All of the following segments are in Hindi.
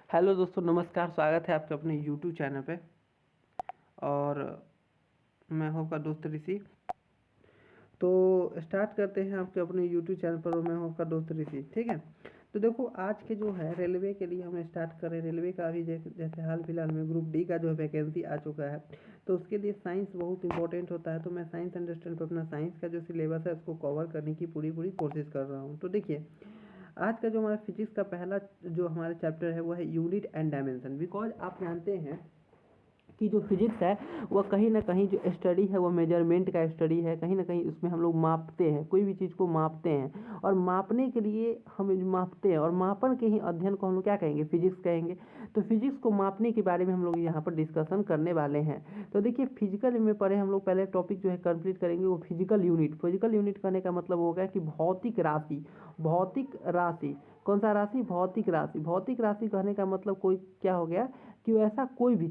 हेलो दोस्तों, नमस्कार। स्वागत है आपके अपने यूट्यूब चैनल पे। और मैं हूँ आपका दोस्त ऋषि। तो स्टार्ट करते हैं आपके अपने यूट्यूब चैनल पर, और मैं हूँ आपका दोस्त ऋषि। ठीक है। तो देखो, आज के जो है रेलवे के लिए हम स्टार्ट करें। रेलवे का अभी जैसे हाल फिलहाल में ग्रुप डी का जो है वैकेंसी आ चुका है, तो उसके लिए साइंस बहुत इंपॉर्टेंट होता है। तो मैं साइंस अंडरस्टैंड पर अपना साइंस का जो सिलेबस है उसको कवर करने की पूरी कोशिश कर रहा हूँ। तो देखिए, आज का जो हमारा फिजिक्स का पहला जो हमारा चैप्टर है वो है यूनिट एंड डायमेंशन। बिकॉज आप जानते हैं कि जो फिजिक्स है वह कहीं ना कहीं जो स्टडी है वो मेजरमेंट का स्टडी है। कहीं ना कहीं उसमें हम लोग मापते हैं, कोई भी चीज़ को मापते हैं, और मापने के लिए हम मापते हैं, और मापन के ही अध्ययन को हम लोग क्या कहेंगे, फिजिक्स कहेंगे। तो फिजिक्स को मापने के बारे में हम लोग यहाँ पर डिस्कशन करने वाले हैं। तो देखिए, फिजिकल में पढ़े हम लोग पहले टॉपिक जो है कंप्लीट करेंगे वो फिजिकल यूनिट। फिजिकल यूनिट करने का मतलब हो गया कि भौतिक राशि। भौतिक राशि कौन सा राशि? भौतिक राशि। भौतिक राशि कहने का मतलब कोई क्या हो गया कि वैसा कोई भी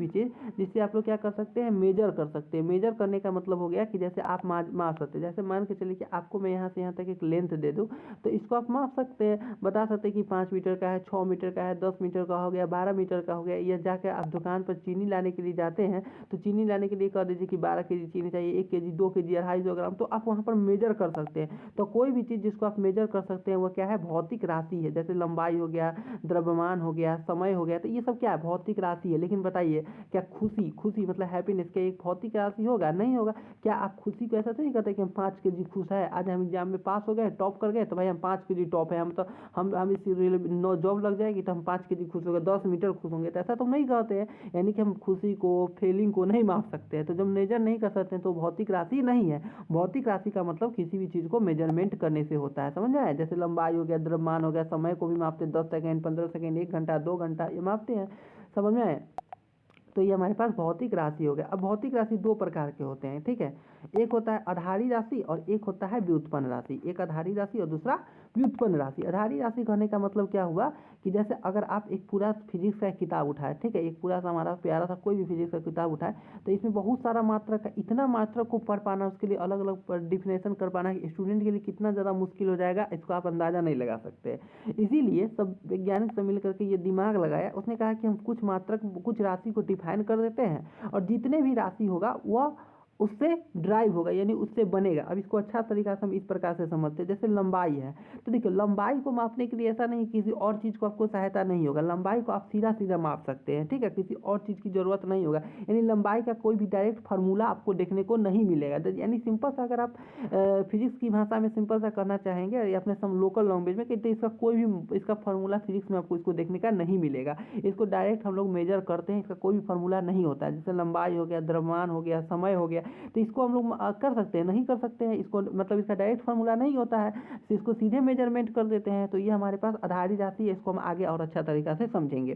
चीज़ जिससे आप लोग क्या कर सकते हैं, मेजर कर सकते हैं। मेजर करने का मतलब हो गया कि जैसे आप माप सकते हैं। जैसे मान के चलिए कि आपको मैं यहाँ से यहाँ तक एक लेंथ दे दूँ, तो इसको आप माप सकते हैं, बता सकते हैं कि 5 मीटर का है, 6 मीटर का है, 10 मीटर का हो गया, 12 मीटर का हो गया। या जाकर आप दुकान पर चीनी लाने के लिए जाते हैं, तो चीनी लाने के लिए कह दीजिए कि 12 केजी चीनी चाहिए, 1 केजी, 2 केजी, 250 ग्राम। तो आप वहाँ पर मेजर कर सकते हैं। तो कोई भी चीज़ जिसको आप मेजर कर सकते हैं वो क्या है, भौतिक राशि है। जैसे लंबाई हो गया, द्रव्यमान हो गया, समय हो गया, तो ये सब क्या है, भौतिक राशि है। लेकिन बताइए, क्या खुशी खुशी मतलब हैप्पीनेस क्या एक भौतिक राशि होगा? नहीं होगा। क्या आप खुशी को ऐसा तो नहीं कहते कि हम 5 केजी खुश है, आज हम एग्जाम में पास हो गए, टॉप कर गए, तो भाई हम 5 केजी टॉप है, हम तो हम इसी रेलवे जॉब लग जाएगी तो हम 5 केजी खुश हो गए, 10 मीटर खुश होंगे। तो ऐसा तो हम नहीं कहते हैं। यानी कि हम खुशी को, फीलिंग को नहीं माप सकते हैं। तो जब मेजर नहीं कर सकते हैं तो भौतिक राशि नहीं है। भौतिक राशि का मतलब किसी भी चीज़ को मेजरमेंट करने से होता है। समझ में आया? जैसे लंबाई हो गया, द्रव्यमान हो गया, समय को भी मापते हैं, 10 सेकेंड, 15 सेकेंड, 1 घंटा, 2 घंटा, ये मापते हैं। समझ में आया? तो ये हमारे पास भौतिक राशि हो गया। अब भौतिक राशि दो प्रकार के होते हैं, ठीक है। एक होता है आधारी राशि और एक होता है व्युत्पन्न राशि। एक आधारी राशि और दूसरा व्युत्पन्न राशि। आधारी राशि कहने का मतलब क्या हुआ कि जैसे अगर आप एक पूरा फिजिक्स का किताब उठाए, ठीक है, एक पूरा सा हमारा प्यारा सा कोई भी फिजिक्स का किताब उठाए, तो इसमें बहुत सारा मात्रा का, इतना मात्रा को पढ़ पाना, उसके लिए अलग अलग डिफिनेशन कर पाना स्टूडेंट के लिए कितना ज़्यादा मुश्किल हो जाएगा, इसको आप अंदाज़ा नहीं लगा सकते। इसीलिए सब वैज्ञानिक सब मिल करके ये दिमाग लगाया, उसने कहा कि हम कुछ मात्रा, कुछ राशि को डिफाइन कर देते हैं, और जितने भी राशि होगा वह उससे ड्राइव होगा, यानी उससे बनेगा। अब इसको अच्छा तरीका से हम इस प्रकार से समझते हैं। जैसे लंबाई है, तो देखिए लंबाई को मापने के लिए ऐसा नहीं, किसी और चीज़ को आपको सहायता नहीं होगा। लंबाई को आप सीधा सीधा माप सकते हैं, ठीक है, किसी और चीज़ की ज़रूरत नहीं होगा। यानी लंबाई का कोई भी डायरेक्ट फार्मूला आपको देखने को नहीं मिलेगा। यानी सिंपल सा, अगर आप फिजिक्स की भाषा में सिंपल सा करना चाहेंगे या अपने सम लोकल लैंग्वेज में, कि तो इसका कोई भी इसका फार्मूला फिजिक्स में आपको इसको देखने का नहीं मिलेगा। इसको डायरेक्ट हम लोग मेजर करते हैं, इसका कोई भी फार्मूला नहीं होता है। जैसे लंबाई हो गया, द्रव्यमान हो गया, समय हो गया, तो इसको हम लोग कर सकते हैं, नहीं कर सकते हैं इसको, मतलब इसका डायरेक्ट फार्मूला नहीं होता है, तो इसको सीधे मेजरमेंट कर देते हैं। तो ये हमारे पास आधारी राशि है, इसको हम आगे और अच्छा तरीका से समझेंगे।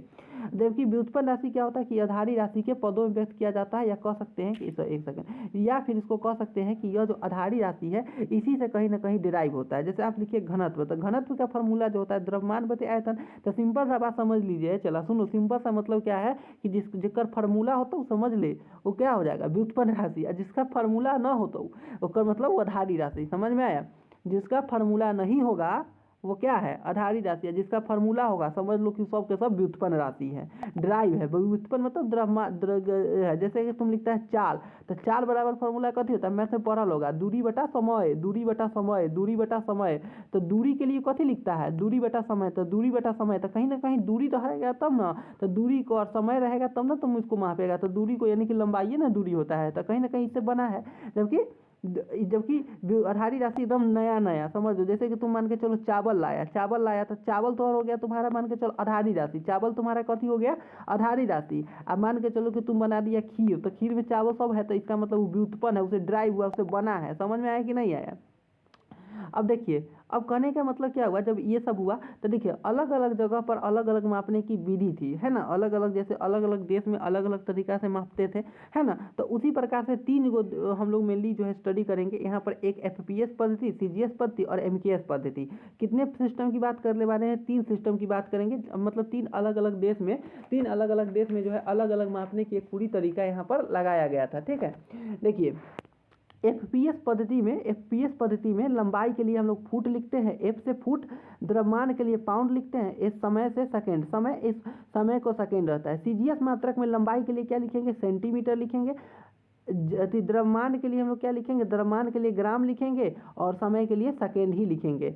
जबकि व्युत्पन्न राशि क्या होता है कि आधारी राशि के पदों में व्यक्त किया जाता है, या कह सकते हैं कि इस एक सेकंड, या फिर इसको कह सकते हैं कि यह जो आधारी राशि है इसी से कहीं ना कहीं डिराइव होता है। जैसे आप लिखिए घनत्व, तो घनत्व का फार्मूला जो होता है द्रव्यमान बटे आयतन। तो सिंपल सा बात समझ लीजिए, चला सुनो, सिंपल सा मतलब क्या है कि जिसका फार्मूला होता है वो समझ ले, वो क्या हो जाएगा, व्युत्पन्न राशि। और जिसका फार्मूला ना हो तो उसका मतलब वो आधारी राशि। समझ में आया? जिसका फार्मूला नहीं होगा वो क्या है, आधारी राशि है। जिसका फार्मूला होगा समझ लो कि सब के सब व्युत्पन्न राशि है, ड्राइव है। व्युत्पन्न मतलब है। जैसे कि तुम लिखता है चाल, तो चाल बराबर फार्मूला कथी होता है, मैथ में पढ़ल होगा, दूरी बटा समय, दूरी बटा समय, दूरी बटा समय। तो दूरी के लिए कथी लिखता है, दूरी बटा समय। तो दूरी बटा समय, तो कहीं ना कहीं दूरी तो रहेगा तब ना, तो दूरी को और समय रहेगा तब ना तुम इसको मापेगा। तो दूरी को यानी कि लंबाई ना दूरी होता है, तो कहीं ना कहीं इससे बना है। जबकि आधारी राशि एकदम नया नया समझ लो। जैसे कि तुम मान के चलो चावल लाया, तो चावल तो और हो गया तुम्हारा, मान के चलो आधारी राशि। चावल तुम्हारा कथी हो गया, आधारी राशि। अब मान के चलो कि तुम बना दिया खीर, तो खीर में चावल सब है, तो इसका मतलब वो व्युत्पन्न है, उसे ड्राइव हुआ, उसे बना है। समझ में आया कि नहीं आया? अब देखिए, अब कहने का मतलब क्या हुआ, जब ये सब हुआ तो देखिए अलग अलग जगह पर अलग अलग मापने की विधि थी, है ना, अलग अलग, जैसे अलग अलग देश में अलग अलग तरीका से मापते थे, है ना। तो उसी प्रकार से तीन गो हम लोग मेनली जो है स्टडी करेंगे यहाँ पर। एक एफपीएस पद्धति, सीजीएस पद्धति और एमकेएस पद्धति। कितने सिस्टम की बात करने वाले हैं, 3 सिस्टम की बात करेंगे। मतलब 3 अलग अलग देश में, 3 अलग अलग देश में जो है अलग अलग मापने की एक पूरी तरीका यहाँ पर लगाया गया था, ठीक है। देखिए, एफपीएस पद्धति में लंबाई के लिए हम लोग फुट लिखते हैं, एफ से फुट, द्रव्यमान के लिए पाउंड लिखते हैं, इस समय से सेकेंड, इस समय को सेकेंड रहता है। सीजीएस मात्रक में लंबाई के लिए क्या लिखेंगे, सेंटीमीटर लिखेंगे, द्रव्यमान के लिए हम लोग क्या लिखेंगे, द्रव्यमान के लिए ग्राम लिखेंगे और समय के लिए सेकेंड ही लिखेंगे।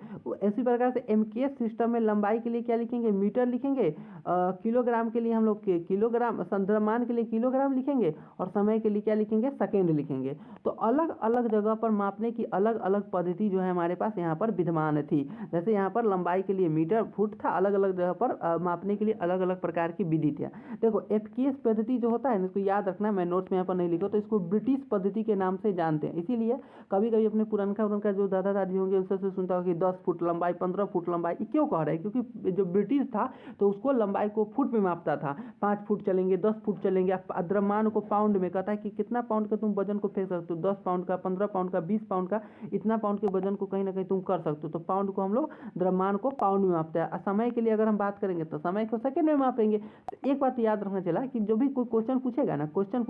इसी प्रकार से एमकेएस सिस्टम में लंबाई के लिए क्या लिखेंगे, मीटर लिखेंगे, किलोग्राम के लिए हम लोग किलोग्राम, द्रव्यमान के लिए किलोग्राम लिखेंगे और समय के लिए क्या लिखेंगे, सेकेंड लिखेंगे। तो अलग अलग जगह पर मापने की अलग अलग पद्धति जो है हमारे पास यहाँ पर विद्यमान थी। जैसे यहाँ पर लंबाई के लिए मीटर फुट था, अलग अलग जगह पर मापने के लिए अलग अलग प्रकार की विधि थी। देखो एफकेएस पद्धति जो होता है इसको याद रखना, मैं नोट्स में यहाँ पर नहीं लिखा, तो इसको ब्रिटिश पद्धति के नाम से जानते हैं। इसीलिए कभी कभी अपने पुरनका जो दादा दादी होंगे उनसे सुनता हो कि 10 फुट लंबाई, 15 फुट लंबाई, ये क्यों कह रहे हैं, क्योंकि जो ब्रिटिश था तो उसको लंबाई को फुट में मापता था, 5 फुट चलेंगे, 10 फुट चलेंगे। द्रव्यमान को पाउंड में, कहता है कि कितना पाउंड का तुम वजन को फेंक सकते हो, 10 पाउंड का, 15 पाउंड का, 20 पाउंड का, इतना पाउंड के वजन को कहीं ना कहीं तुम कर सकते हो। तो पाउंड को हम लोग, द्रव्यमान को पाउंड में मापते हैं। समय के लिए अगर हम बात करेंगे तो समय को सेकेंड में मापेंगे। तो एक बात याद रखना चला कि जो भी कोई क्वेश्चन पूछेगा ना, क्वेश्चन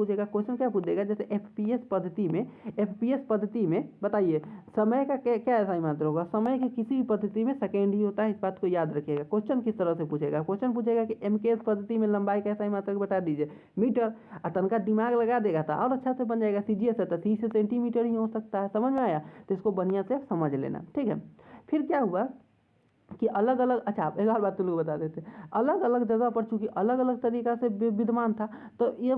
क्या पूछेगा, जैसे एफपीएस पद्धति में बताइए समय का क्या ऐसा ही मात्रा होगा, समय के किसी भी पद्धति में सेकेंड ही होता है, इस बात को याद रखिएगा। क्वेश्चन किस तरह से पूछेगा, क्वेश्चन पूछेगा कि एमकेएस पद्धति में लंबाई का ऐसा ही मात्रक बता दीजिए, मीटर, तनका दिमाग लगा देगा था और अच्छा से बन जाएगा। सीजीएस है तो सी से सेंटीमीटर ही हो सकता है, समझ में आया, तो इसको बढ़िया से समझ लेना, ठीक है। फिर क्या हुआ कि अलग अलग, अच्छा एक और बात तुम लोग बता देते, अलग अलग जगह पर चूंकि अलग अलग तरीका से विद्यमान था तो ये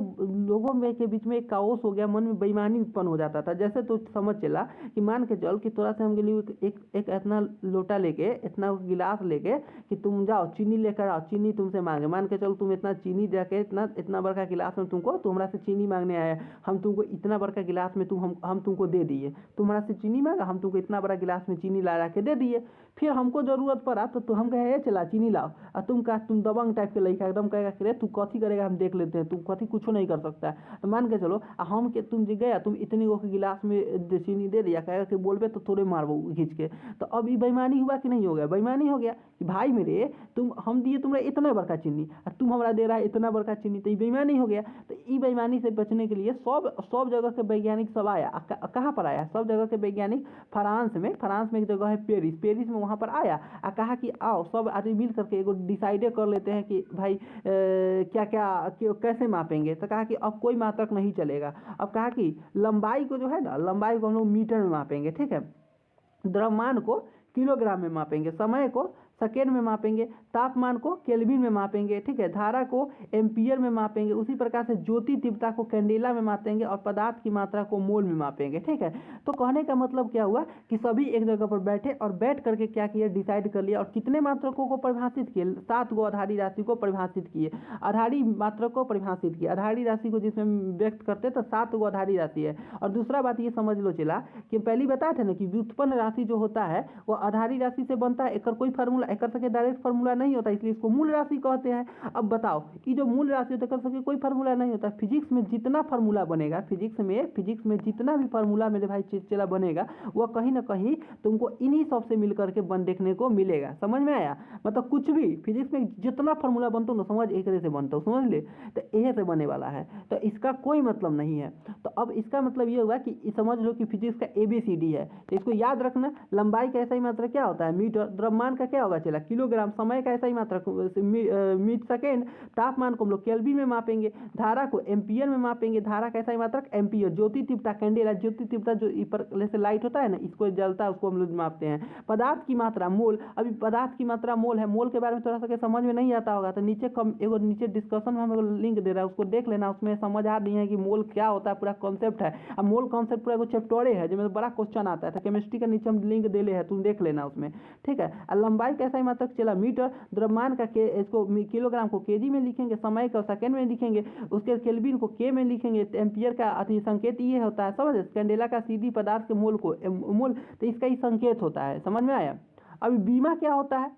लोगों में के बीच में एक काओस हो गया, मन में बेईमानी उत्पन्न हो जाता था। जैसे तो समझ चला कि मान के चल कि थोड़ा सा हम लिए एक इतना लोटा लेके, इतना गिलास लेके कि तुम जाओ चीनी लेकर आओ, चीनी तुमसे मांगे, मान के चल तुम इतना चीनी जाके इतना बड़का गिलास में तुमको, तुम्हारा से चीनी मांगने आया, हम तुमको इतना बड़का गिलास में हम तुमको दे दिए, तुम्हारा से चीनी मांगा, हम तुमको इतना बड़ा गिलास में चीनी ला के दे दिए। फिर हमको जरूरत पड़ा तो हम कहे चला चीनी लाओ, और तुम दबंग टाइप के लड़का एकदम कहेगा कि तू कथी करेगा, हम देख लेते हैं, तू कथी कुछ नहीं कर सकता है। तो मान के चलो हम के तुम जी गया, तुम इतनी गो के गिलास में चीनी दे दिया, कहेगा कि बोलबे तो थोड़े मारबो खींच के। तो अब ये बेईमानी हुआ कि नहीं हो गया, बेईमानी हो गया कि भाई मेरे हम दिए तुम्हारा इतना बड़का चीनी और तुम हमारा दे रहा है इतना बड़का चीनी, तो ये बेईमानी हो गया। तो ये बेईमानी से बचने के लिए सब जगह के वैज्ञानिक सब आया, कहाँ पर आया, सब जगह के वैज्ञानिक फ्रांस में एक जगह है पेरिस में, वहाँ पर आया और कहा कि आओ सब आदमी मिल करके एगो डिसाइडे कर लेते हैं कि भाई कैसे मापेंगे। तो कहा कि अब कोई मात्रक नहीं चलेगा, अब कहा कि लंबाई को जो है ना, लंबाई को हम लोग मीटर में मापेंगे, ठीक है, द्रव्यमान को किलोग्राम में मापेंगे, समय को सेकेंड में मापेंगे, तापमान को केल्विन में मापेंगे, ठीक है, धारा को एम्पियर में मापेंगे, उसी प्रकार से ज्योति तीव्रता को कैंडेला में मापेंगे और पदार्थ की मात्रा को मोल में मापेंगे, ठीक है। तो कहने का मतलब क्या हुआ कि सभी एक जगह पर बैठे और बैठ करके क्या किया, डिसाइड कर लिया और कितने मात्रकों को परिभाषित किए, 7 गो आधारी राशि को परिभाषित किए, आधारी मात्रक को परिभाषित किए, आधारी राशि को जिसमें व्यक्त करते तो 7 गो आधारी राशि है। और दूसरा बात ये समझ लो चला कि पहले बताया था ना कि व्युत्पन्न राशि जो होता है वो आधारी राशि से बनता है, एक कोई फार्मूला एक सके डायरेक्ट फार्मूला नहीं होता, इसलिए इसको मूल राशि कहते हैं। अब बताओ कि जो मूल राशि होता है कर सके कोई फार्मूला नहीं होता। फिजिक्स में जितना फार्मूला बनेगा, फिजिक्स में जितना भी फार्मूला मेरे भाई चेला बनेगा वह कहीं ना कहीं तुमको इन्हीं सब से मिल करके देखने को मिलेगा, समझ में आया। मतलब कुछ भी फिजिक्स में जितना फार्मूला बनता ना, समझ एक से बनता हूँ, समझ ले, तो यह से बने वाला है, तो इसका कोई मतलब नहीं है। तो अब इसका मतलब ये होगा कि समझ लो कि फिजिक्स का ABCD है, तो इसको याद रखना। लंबाई का ऐसा ही मात्रा क्या होता है, मीटर, द्रव्यमान का क्या होगा चला किलोग्राम, समय का ऐसा ही मात्रा मीटर सेकेंड, तापमान को हम लोग केल्विन में मापेंगे, धारा को एम्पियर में मापेंगे, धारा का ऐसा ही मात्रक एम्पियर, ज्योति तीव्रता कैंडेला, ज्योति तीव्रता जो जैसे लाइट होता है ना, इसको जलता है उसको हम लोग मापते हैं। पदार्थ की मात्रा मोल, अभी पदार्थ की मात्रा मोल है, मोल के बारे में थोड़ा सा समझ में नहीं आता होगा तो नीचे डिस्कशन में हम लिंक दे रहा है, उसको देख लेना, उसमें समझ आ रही है कि मोल क्या होता है, पूरा कॉन्सेप्ट है। अब मोल कॉन्सेप्ट पूरा चैप्टरे है जिसमें बड़ा क्वेश्चन आता है, तो केमिस्ट्री का नीचे हम लिंक दे ले है, तुम देख लेना उसमें, ठीक है। लंबाई कैसा ही मात्रक चला मीटर, द्रव्यमान का इसको किलोग्राम को केजी में लिखेंगे, समय को सेकंड में लिखेंगे, उसके केल्विन को के में लिखेंगे, एम्पियर का अति संकेत ये होता है, समझ, कैंडेला का सीधी पदार्थ के मोल को मोल, तो इसका ही संकेत होता है, समझ में आया। अभी बीमा क्या होता है,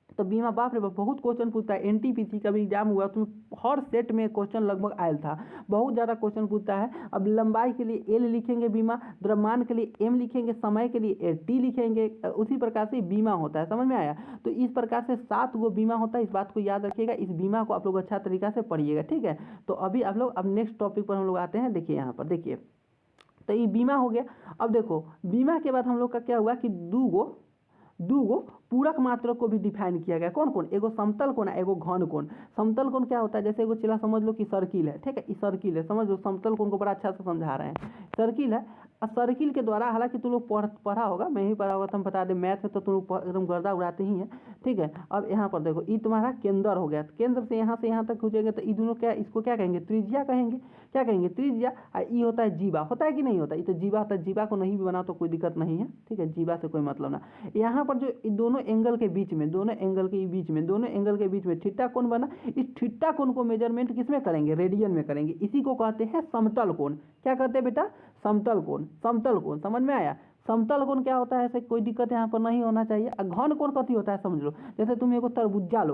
तो बीमा बाप रे बाप बहुत क्वेश्चन पूछता है, NTPC का भी एग्जाम हुआ उसमें हर सेट में क्वेश्चन लगभग आयल था, बहुत ज़्यादा क्वेश्चन पूछता है। अब लंबाई के लिए L लिखेंगे बीमा, द्रव्यमान के लिए M लिखेंगे, समय के लिए T लिखेंगे, उसी प्रकार से बीमा होता है, समझ में आया। तो इस प्रकार से 7 गो बीमा होता है, इस बात को याद रखिएगा, इस बीमा को आप लोग अच्छा तरीका से पढ़िएगा, ठीक है। तो अभी आप लोग अब नेक्स्ट टॉपिक पर हम लोग आते हैं, देखिए यहाँ पर देखिए तो ये बीमा हो गया। अब देखो बीमा के बाद हम लोग का क्या हुआ कि दूगो पूरक मात्रक को भी डिफाइन किया गया। कौन कौन? एगो समतल कोण है, एगो घन कोण। समतल कोण क्या होता है? जैसे एगो चला समझ लो कि सर्किल है, ठीक है, ये सर्किल है, समझ लो। समतल कोण को बड़ा अच्छा से समझा रहे हैं। सर्किल है, और सर्किल के द्वारा, हालांकि तुम लोग पढ़ा होगा, मैं ही पढ़ा होगा तो हम बता दें, मैथ में तो तुम लोग एकदम गर्दा उड़ाते ही हैं, ठीक है। अब यहाँ पर देखो ये तुम्हारा केंद्र हो गया, केंद्र से यहाँ तक हो जाएगा, तो ये दोनों क्या, इसको क्या कहेंगे? त्रिज्या कहेंगे। क्या कहेंगे? त्रिज्या। ये होता है जीवा, होता है कि नहीं होता? ये तो जीवा होता है, जीवा को नहीं भी बनाओ तो कोई दिक्कत नहीं है, ठीक है, जीवा से कोई मतलब ना। यहाँ पर जो दोनों एंगल के बीच में, दोनों एंगल के बीच में थीटा कोण बना। इस थीटा कोण को मेजरमेंट किसमें करेंगे? रेडियन में करेंगे। इसी को कहते हैं समतल कोण। क्या कहते हैं बेटा? समतल कोण। समतल कोण समझ में आया? समतल कोण क्या होता है? ऐसे कोई दिक्कत यहाँ पर नहीं होना चाहिए। घन कोण कथी होता है समझ लो। जैसे तुम एगो तरबुज्जा लो,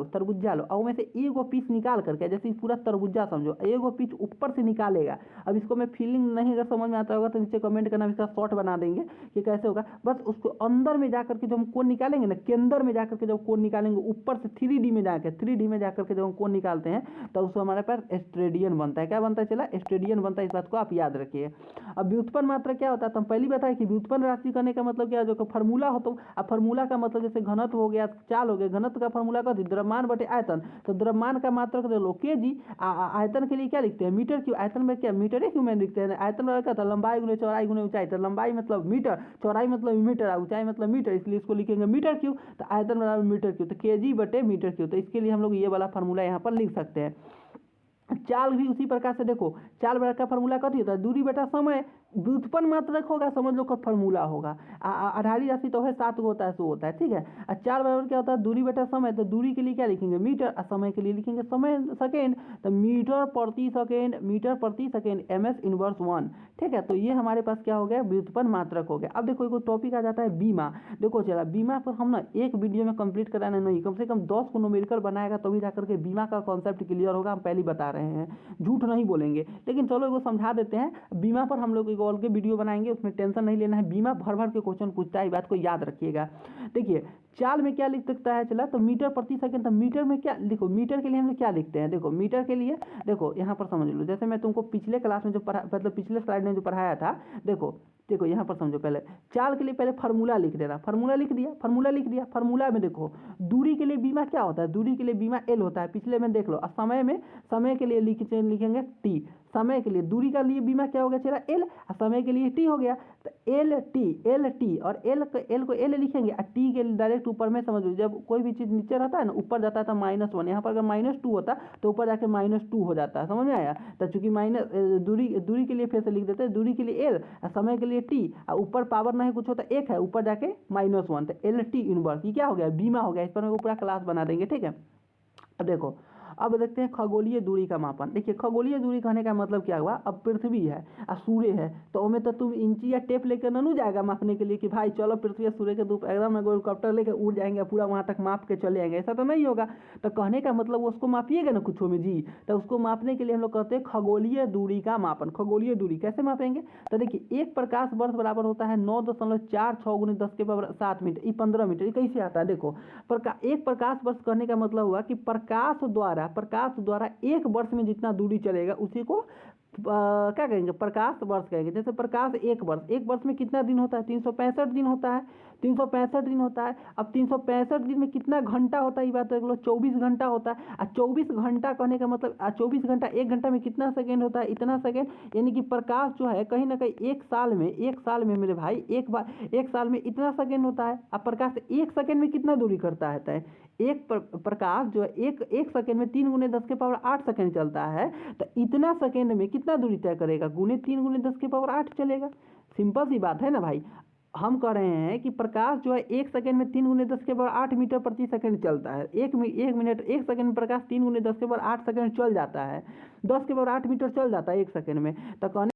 और उसमें से एगो पीस निकाल करके, जैसे पूरा तरबुज्जा समझो, एगो पीस ऊपर से निकालेगा। अब इसको मैं फीलिंग नहीं अगर समझ में आता होगा तो नीचे कमेंट करना, इसका शॉर्ट बना देंगे कि कैसे होगा। बस उसको अंदर में जाकर के जब हम कोण निकालेंगे ना, केंद्र में जाकर के जब कोण निकालेंगे, ऊपर से 3D में जाकर के जब हम कोण निकालते हैं तो उसको हमारे पास स्टेडियन बनता है। क्या बनता है? चला स्टेडियन बनता है। इस बात को आप याद रखिए। अब व्युत्पन्न मात्रा क्या होता है? तो हम पहले बताए कि व्युत्पन्न राशि करने का मतलब क्या है? जो फार्मूला हो, तो अब फार्मूला का मतलब जैसे घनत्व हो गया, चाल हो गया, घनत्व का फार्मूला कथी? द्रव्यमान बटे आयतन। तो द्रव्यमान का मात्रक दे लो केजी, आयतन के लिए क्या लिखते हैं? Metre cube. आयतन में क्या मीटर है क्यों में लिखते हैं? आयतन में क्या था? लंबाई गुने चौड़ाई गुने ऊंचाई। तो लंबाई मतलब मीटर, चौड़ाई मतलब मीटर, ऊंचाई मतलब मीटर, इसलिए इसको लिखेंगे मीटर क्यूब। तो आयतन बराबर मीटर क्यूब, तो केजी बटे मीटर क्यूब। तो इसके लिए हम लोग ये वाला फार्मूला यहाँ पर लिख सकते हैं। चाल भी उसी प्रकार से देखो, चाल बटा का फार्मूला कथी होता है? दूरी बटा समय। व्युत्पन्न मात्रक होगा, समझ लो का फार्मूला होगा। आधारी राशि तो है 7 होता है, 100 होता है, ठीक है। और चाल बराबर क्या होता है? दूरी बटा समय। तो दूरी के लिए क्या लिखेंगे? मीटर, और समय के लिए लिखेंगे समय सेकेंड। तो मीटर प्रति सेकेंड, ms इनवर्स 1, ठीक है। तो ये हमारे पास क्या हो गया? व्युत्पन्न मात्रक हो गया। अब देखो एक टॉपिक आ जाता है बीमा। देखो चला बीमा पर हम ना एक वीडियो में कंप्लीट कराना नहीं, कम से कम 10 को न्यूमेरिकल बनाएगा तभी जाकर के बीमा का कॉन्सेप्ट क्लियर होगा। हम पहले बता रहे हैं, झूठ नहीं बोलेंगे। लेकिन चलो इसको समझा देते हैं। बीमा पर हम लोग और के वीडियो बनाएंगे, उसमें टेंशन नहीं लेना है। बीमा भर भर के क्वेश्चन पूछता है, इस बात को याद रखिएगा। देखिए चाल में क्या लिख सकता है? चला तो मीटर प्रति सेकंड। तो मीटर में क्या देखो, मीटर के लिए हम लोग क्या लिखते हैं? देखो मीटर के लिए देखो यहाँ पर समझ लो, जैसे मैं तुमको पिछले क्लास में जो मतलब पिछले स्लाइड में जो पढ़ाया था, देखो यहाँ पर समझो। पहले चाल के लिए पहले फार्मूला लिख देना। फार्मूला लिख दिया। फार्मूला में देखो दूरी के लिए बीमा क्या होता है? दूरी के लिए बीमा एल होता है, पिछले में देख लो। और समय के लिए लिखेंगे टी। समय के लिए, दूरी का लिए बीमा क्या हो गया? चला एल, और समय के लिए टी हो गया। तो एल टी, और एल को एल लिखेंगे, और टी के डायरेक्ट ऊपर में समझ लो। जब कोई भी चीज़ नीचे रहता है ना, ऊपर जाता है तो -1। यहाँ पर अगर -2 होता तो ऊपर जाके -2 हो जाता है, समझ में आया? तो चूंकि दूरी के लिए फिर से लिख देते हैं, दूरी के लिए एल, समय के लिए टी, और ऊपर पावर नहीं कुछ होता, एक है, ऊपर जाके -1। तो एल टी इनवर्स, ये क्या हो गया? बीमा हो गया। इस पर मेरे को पूरा क्लास बना देंगे, ठीक है। अब देखो, अब देखते हैं खगोलीय दूरी का मापन। देखिए खगोलीय दूरी कहने का मतलब क्या हुआ? अब पृथ्वी है और सूर्य है, तो उसमें तो तुम इंची या टेप लेकर ननू जाएगा मापने के लिए कि भाई चलो पृथ्वी या सूर्य के धूप एकदम हेलीकॉप्टर लेकर उड़ जाएंगे, पूरा वहाँ तक माप के चले आएंगे, ऐसा तो नहीं होगा। तो कहने का मतलब उसको मापिएगा ना कुछ में जी, तो उसको मापने के लिए हम लोग कहते हैं खगोलीय दूरी का मापन। खगोलीय दूरी कैसे मापेंगे? तो देखिए 1 प्रकाश वर्ष बराबर होता है 9.46 × 10⁻7 मीटर, ये 15 मीटर। ये कैसे आता है? देखो 1 प्रकाश वर्ष कहने का मतलब हुआ कि प्रकाश द्वारा 1 वर्ष में जितना दूरी चलेगा उसी को क्या कहेंगे? प्रकाश वर्ष कहेंगे। जैसे प्रकाश 1 वर्ष में कितना दिन होता है? 365 दिन होता है। 365 दिन होता है। अब 365 दिन में कितना घंटा होता है? ये बात देख लो, 24 घंटा होता है। और 24 घंटा कहने का मतलब 24 घंटा, 1 घंटा में कितना सेकेंड होता है? इतना सेकेंड। यानी कि प्रकाश जो है कहीं ना कहीं एक साल में मेरे भाई एक साल में इतना सेकेंड होता है। अब प्रकाश 1 सेकेंड में कितना दूरी करता है? तय एक प्रकाश जो है एक सेकेंड में 3 × 10⁸ सेकेंड चलता है, तो इतना सेकेंड में कितना दूरी तय करेगा? गुने 3 × 10⁸ चलेगा। सिंपल सी बात है ना भाई। हम कह रहे हैं कि प्रकाश जो है 1 सेकेंड में 3 × 10⁸ मीटर प्रति सेकेंड चलता है। 1 सेकेंड में प्रकाश 3 × 10⁸ सेकेंड चल जाता है, 10⁸ मीटर चल जाता है 1 सेकेंड में। तो कहने